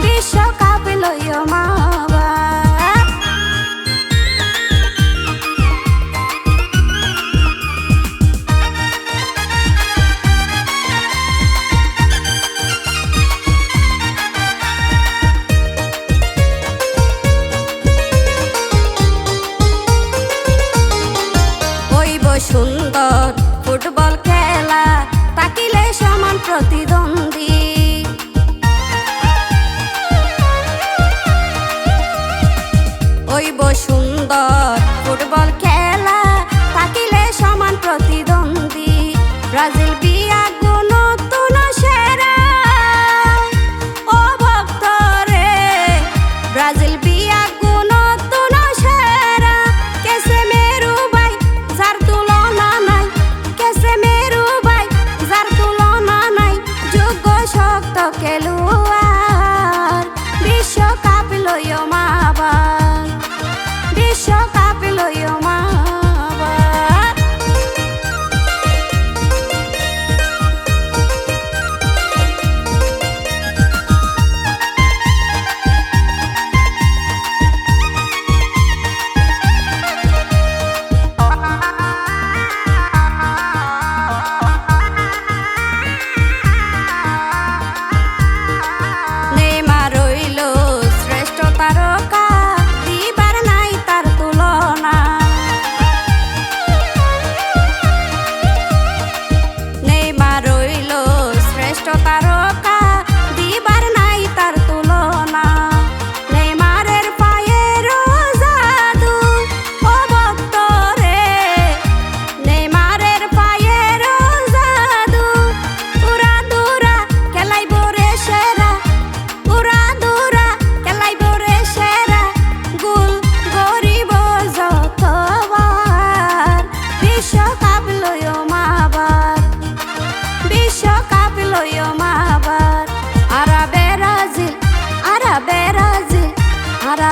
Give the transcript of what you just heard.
বিশ্বকাপ লইও মাবা। সুন্দর ফুটবল খেলা তাকিলে সমান প্রতিদ্বন্দ্বী। ওইব সুন্দর ফুটবল খেলা তাকিলে সমান প্রতিদ্বন্দ্বী। ব্রাজিল বিয়া নতুন সেরা ও ভক্তরে, ব্রাজিল বিয়া নতুন সেরা। কেসে মেরু ভাই যার তুলনা নাই, কেসে মেরু ভাই যার তুলনা নাই। যোগ্য শক্ত খেলুয়ার বিশ্বকাপ লইও মাবার, বিশ্বকাপ লইও মাবার। নেইমার হইল শ্রেষ্ঠ তারকা, দিবার নাই তার তুলনা। নেইমার হইল শ্রেষ্ঠ তারকা, দিবার নাই তার তুলনা। নেইমারের পায়ের জাদু ও ভক্তরে, নেইমারের পায়ের জাদু। উড়া দুরা খেলাইব রে সেরা, উড়া দুরা খেলাইব রে সেরা। গোল গরিব যতবার বিশ্বকাপ লইও মাবার, বিশ্বকাপ লইও মাবার। আরা ব্রাজিল, আরা ব্রাজিল, আরা